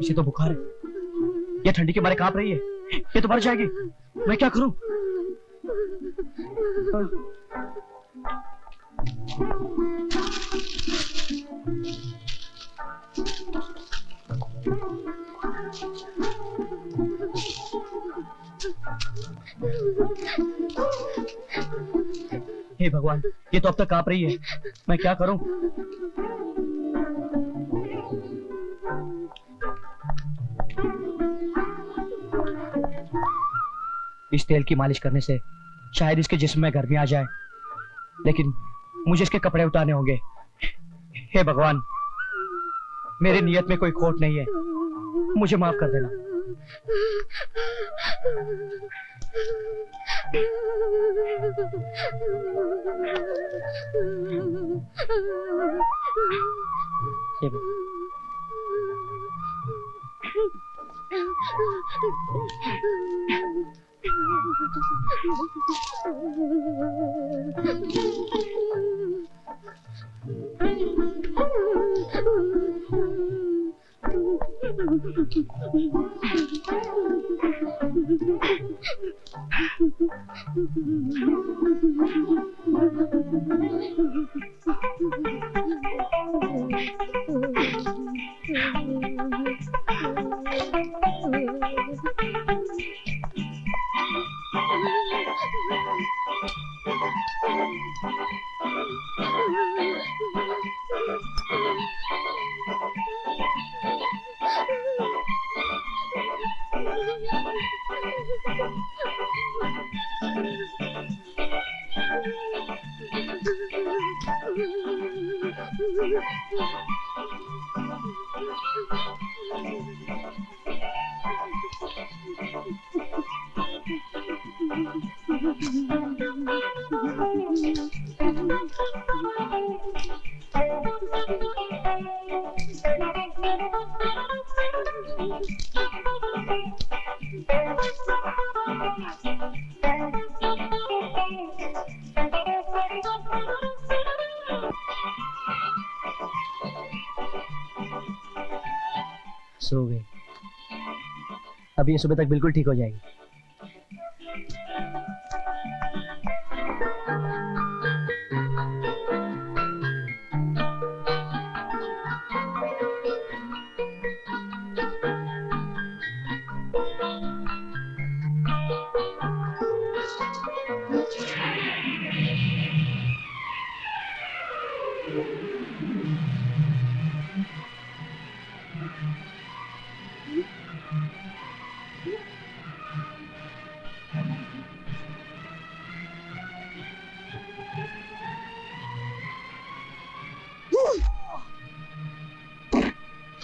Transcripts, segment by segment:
इसे तो बुखार है, ये ठंडी के मारे कांप रही है, ये तो मर जाएगी। मैं क्या करूं? हे भगवान, ये तो अब तक कांप रही है, मैं क्या करूं? इस तेल की मालिश करने से शायद इसके जिस्म में गर्मी आ जाए, लेकिन मुझे इसके कपड़े उतारने होंगे। हे भगवान, मेरी नियत में कोई खोट नहीं है, मुझे माफ कर देना। सो गए, अभी ये सुबह तक बिल्कुल ठीक हो जाएगी।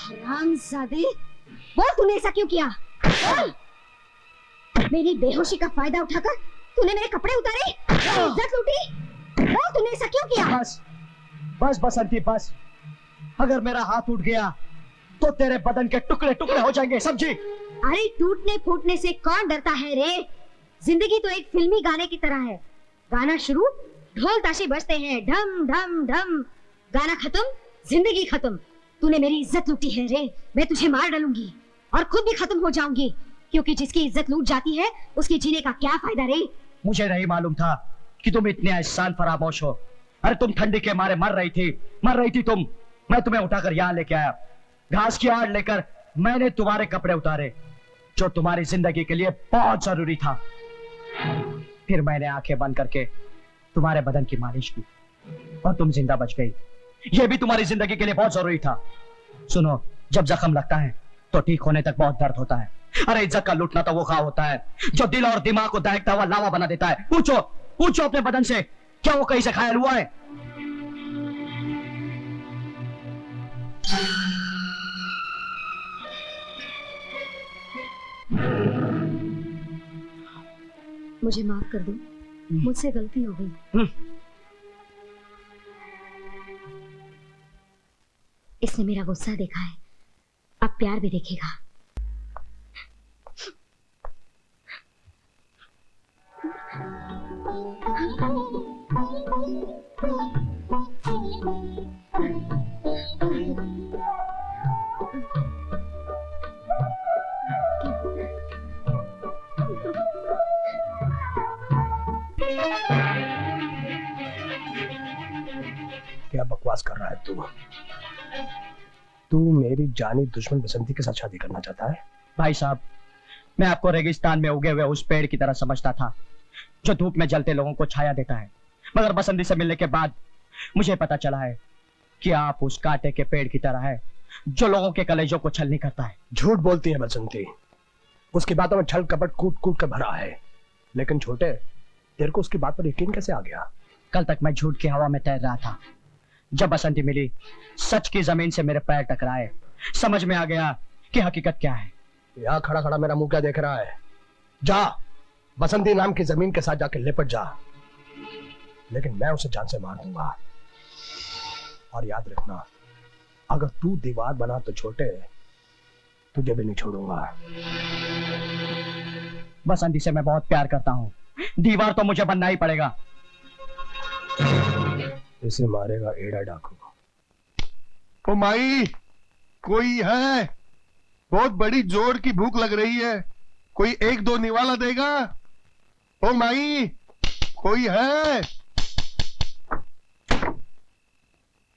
हरामजादे, बोल तूने ऐसा क्यों किया? बोल। मेरी बेहोशी का फायदा उठाकर तूने मेरे कपड़े उतारे, इज्जत लूटी। बोल तूने ऐसा क्यों किया? बस बस बसंती बस, अगर मेरा हाथ टूट गया तो तेरे बदन के टुकड़े टुकड़े हो जाएंगे, समझी? अरे टूटने फूटने से कौन डरता है रे? जिंदगी तो एक फिल्मी गाने की तरह है, गाना शुरू ढोल ताशे बजते हैं, ढम ढम ढम, गाना खत्म जिंदगी खत्म। तूने मेरी इज्जत लूटी है रे, मैं तुझे मार डालूंगी और खुद भी खत्म हो जाऊंगी, क्योंकि जिसकी इज्जत लूट जाती है उसके जीने का क्या फायदा रे? मुझे नहीं मालूम था कि तुम इतने एहसान फरामोश हो। अरे तुम ठंडी के मारे मर रही थी तुम। मैं तुम्हें उठाकर यहाँ लेके आया, घास की आड़ लेकर मैंने तुम्हारे कपड़े उतारे जो तुम्हारी जिंदगी के लिए बहुत जरूरी था। फिर मैंने आंखें बंद करके तुम्हारे बदन की मालिश की और तुम जिंदा बच गई। यह भी तुम्हारी जिंदगी के लिए बहुत जरूरी था। सुनो, जब जख्म लगता है तो ठीक होने तक बहुत दर्द होता है। अरे इज्जत का लूटना तो वो घाव होता है जो दिल और दिमाग को दहकता हुआ लावा बना देता है। पूछो अपने बदन से, क्या वो कहीं से घायल हुआ है? मुझे माफ कर दो, मुझसे गलती हो गई। इसने मेरा गुस्सा देखा है, अब प्यार भी देखेगा। क्या बकवास कर रहा है तू? तू मेरी जानी दुश्मन बसंती के साथ शादी करना चाहता है? भाई साहब, मैं आपको रेगिस्तान में उगे हुए उस पेड़ की तरह समझता था जो धूप में जलते लोगों को छाया देता है, मगर बसंती से मिलने के बाद मुझे पता चला है कि आप उस कांटे के पेड़ की तरह है जो लोगों के कलेजों को छलनी करता है। झूठ बोलती है बसंती। उसकी बातों में छल कपट कूट कूट कर भरा है। लेकिन छोटे, तेरे को उसकी बात पर यकीन कैसे आ गया? कल तक मैं झूठ की हवा में तैर रहा था। जब बसंती मिली, सच की जमीन से मेरे पैर टकराए, समझ में आ गया कि हकीकत क्या है। यहाँ खड़ा खड़ा मेरा मुंह क्या देख रहा है? जा, बसंती नाम की जमीन के साथ जाके लिपट जा, लेकिन मैं उसे जान से मार दूंगा। और याद रखना, अगर तू दीवार बना तो छोटे, तुझे भी नहीं छोड़ूंगा। बसंती से मैं बहुत प्यार करता हूँ, दीवार तो मुझे बनना ही पड़ेगा। इसे मारेगा एड़ा डाकू। ओ माई, कोई है? बहुत बड़ी जोर की भूख लग रही है, कोई एक दो निवाला देगा? ओ माई, कोई है?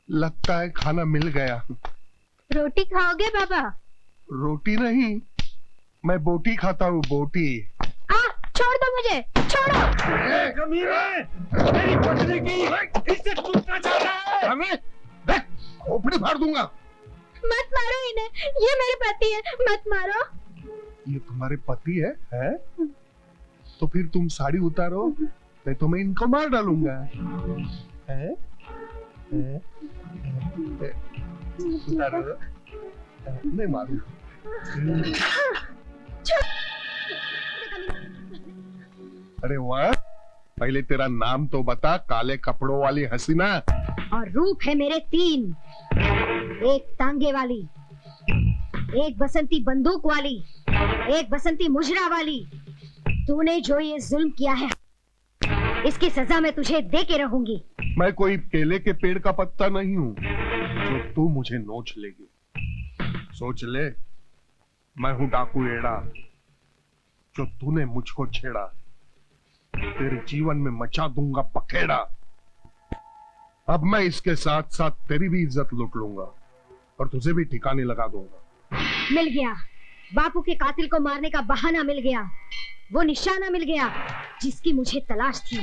लगता है खाना मिल गया। रोटी खाओगे बाबा? रोटी नहीं, मैं बोटी खाता हूँ, बोटी। छोड़ दो मुझे, छोड़ो। मेरी पत्नी की इज्जत लूटना चाहता है। हमें खोपड़ी फाड़ दूंगा। मत मारो इन्हें, ये मेरे पति है, मत मारो। ये तुम्हारे पति है? तो फिर तुम साड़ी उतारो, नहीं तो मैं इनको मार डालूंगा। है? उतारो, नहीं मारू। अरे वाह, पहले तेरा नाम तो बता, काले कपड़ों वाली हसीना। और रूप है मेरे 3, एक तांगे वाली, एक बसंती बंदूक वाली, एक बसंती मुजरा वाली। तूने जो ये जुल्म किया है, इसकी सजा मैं तुझे दे के रहूंगी। मैं कोई केले के पेड़ का पत्ता नहीं हूँ जो तू मुझे नोच लेगी। सोच ले, मैं हूँ डाकू एड़ा, जो तूने मुझको छेड़ा, तेरे जीवन में मचा दूंगा पखेड़ा। अब मैं इसके साथ साथ तेरी भी इज्जत लूट लूंगा और तुझे भी ठिकाने लगा दूंगा। मिल गया, बापू के कातिल को मारने का बहाना मिल गया, वो निशाना मिल गया जिसकी मुझे तलाश थी।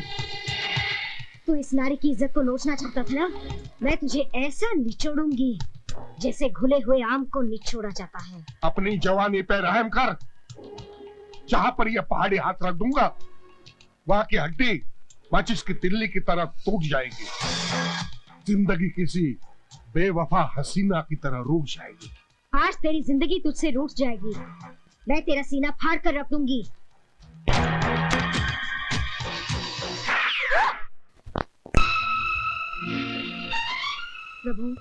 तू इस नारी की इज्जत को नोचना चाहता था ना? मैं तुझे ऐसा निचोड़ूंगी जैसे घुले हुए आम को निचोड़ा जाता है। अपनी जवानी पे रहम कर। जहां पर यह पहाड़ी हाथ रख दूंगा, वहां की हड्डी माचिस की तिल्ली की तरह टूट जाएगी। जिंदगी किसी बेवफा हसीना की तरह रूठ जाएगी। आज तेरी जिंदगी तुझसे रूठ जाएगी। मैं तेरा सीना फाड़ कर रख दूंगी। प्रभु,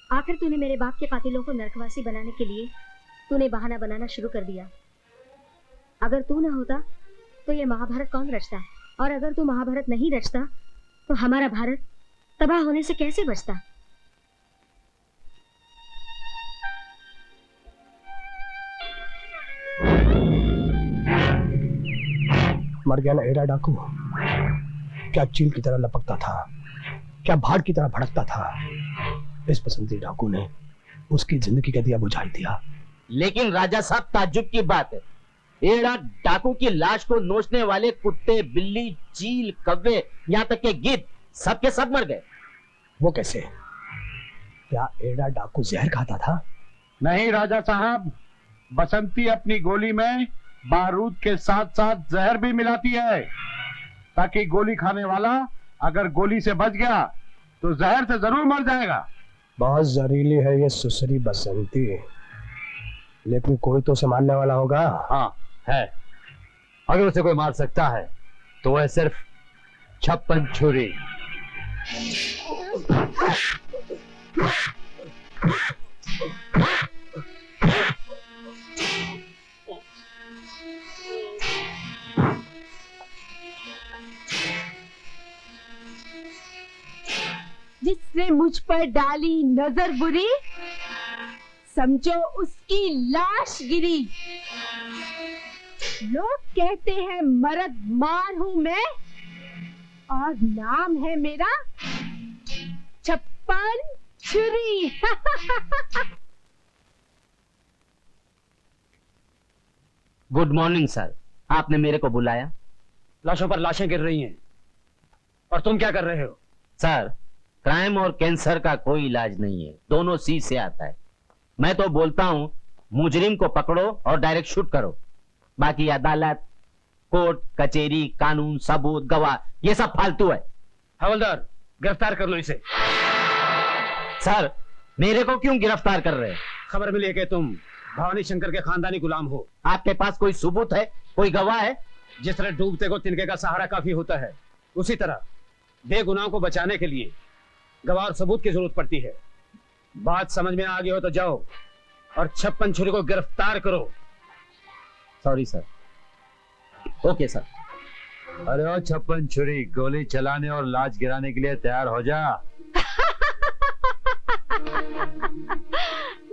आखिर तूने मेरे बाप के कातिलों को नरकवासी बनाने के लिए तूने बहाना बनाना शुरू कर दिया। अगर तू न होता तो ये महाभारत कौन रचता? और अगर तू महाभारत नहीं रचता तो हमारा भारत तबाह होने से कैसे बचता? मर गया ना एड़ा डाकू? क्या चील की तरह लपकता था, क्या भाड़ की तरह भड़कता था। इस बसंती डाकू ने उसकी जिंदगी का दिया बुझा दिया। लेकिन राजा साहब, ताज्जुब की बात है, एड़ा डाकू की लाश को नोचने वाले कुत्ते, बिल्ली, चील, कव्वे, यहाँ तक के गिद्ध सब के सब मर गए। वो कैसे? क्या एड़ा डाकू जहर खाता था? नहीं राजा साहब, बसंती अपनी गोली में बारूद के साथ साथ जहर भी मिलाती है, ताकि गोली खाने वाला अगर गोली से बच गया तो जहर से जरूर मर जाएगा। बहुत जहरीली है ये सुसरी बसंती, लेकिन कोई तो उसे मारने वाला होगा। हाँ है, अगर उसे कोई मार सकता है तो वह सिर्फ 56 छुरी। जिसने मुझ पर डाली नजर बुरी, समझो उसकी लाश गिरी। लोग कहते हैं मर्द मार हूं मैं, और नाम है मेरा छप्पन छुरी। गुड मॉर्निंग सर, आपने मेरे को बुलाया? लाशों पर लाशें गिर रही हैं और तुम क्या कर रहे हो? सर, क्राइम और कैंसर का कोई इलाज नहीं है, दोनों सी से आता है। मैं तो बोलता हूं मुजरिम को पकड़ो और डायरेक्ट शूट करो, बाकी अदालत, कोर्ट कचहरी, कानून, सबूत, गवाह, ये सब फालतू है। हवलदार, गिरफ्तार कर लो इसे। सर, मेरे को क्यों गिरफ्तार कर रहे हैं? खबर मिली है कि तुम भवानी शंकर के खानदानी गुलाम हो। आपके पास कोई सबूत है, कोई गवाह है? जिस तरह डूबते को तिनके का सहारा काफी होता है, उसी तरह बेगुनाहों को बचाने के लिए गवाह और सबूत की जरूरत पड़ती है। बात समझ में आ गई हो तो जाओ और छप्पन छुरी को गिरफ्तार करो। Sorry sir. Okay sir. अरे ओ छप्पन छुरी, गोली चलाने और लाश गिराने के लिए तैयार हो जा।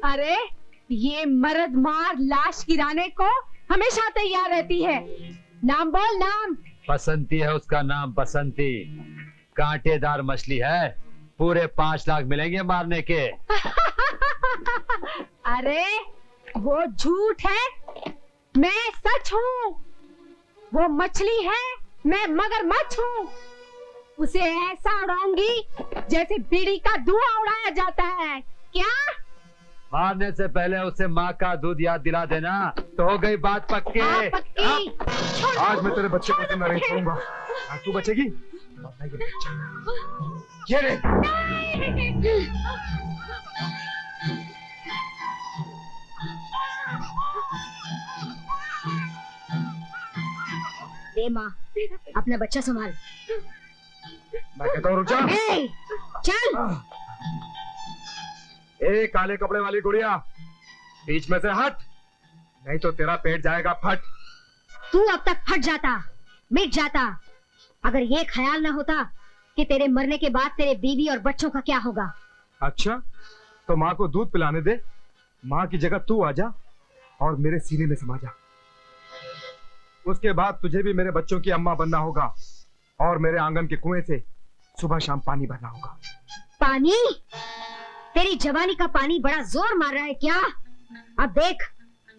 अरे ये मर्द मार लाश गिराने को हमेशा तैयार रहती है। नाम बोल, नाम। बसंती है उसका नाम, बसंती। कांटेदार मछली है, पूरे 5 लाख मिलेंगे मारने के। अरे वो झूठ है, मैं सच हूँ। वो मछली है, मैं मगरमच्छ हूँ। उसे ऐसा उड़ाऊंगी जैसे बीड़ी का धुआं उड़ाया जाता है। क्या? मारने से पहले उसे माँ का दूध याद दिला देना, तो हो गई बात पक्की। हाँ, पक्की। छोड़ो, आज मैं तेरे बच्चे को छोड़ो जिंदा नहीं मुझे। छोड़ूंगा। आज तू बचेगी? ये ले। ले माँ, अपना बच्चा संभाल। मैं कहता हूँ रुक जा। ए, चल। ए काले कपड़े वाली गुड़िया, बीच में से हट, नहीं तो तेरा पेट जाएगा फट। तू अब तक फट जाता, मिट जाता, अगर ये ख्याल ना होता कि तेरे मरने के बाद तेरे बीवी और बच्चों का क्या होगा। अच्छा, तो माँ को दूध पिलाने दे, माँ की जगह तू आ जा और मेरे सीने में समा जा। उसके बाद तुझे भी मेरे बच्चों की अम्मा बनना होगा और मेरे आंगन के कुएं से सुबह शाम पानी भरना होगा। पानी? तेरी जवानी का पानी बड़ा जोर मार रहा है क्या? अब देख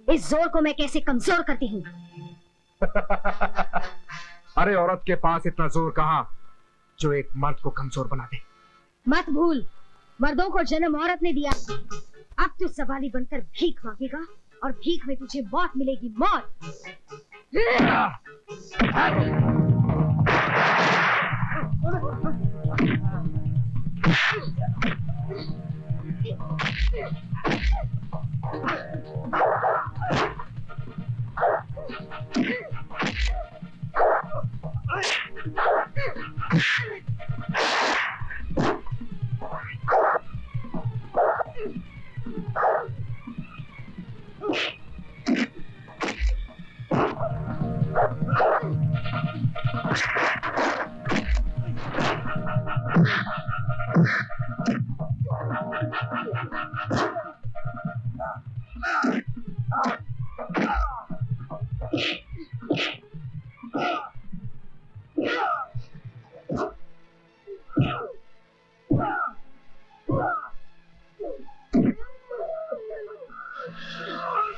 इस जोर को मैं कैसे कमजोर करती हूँ। अरे औरत के पास इतना जोर कहाँ जो एक मर्द को कमजोर बना दे। मत भूल, मर्दों को जन्म औरत ने दिया। अब तू सवाली बनकर भीख मांगेगा और भीख में तुझे मौत मिलेगी, मौत।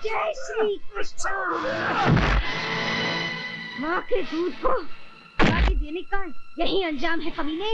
जय श्री कृष्ण। माँ के दूध को गाली देने का यही अंजाम है कमीने।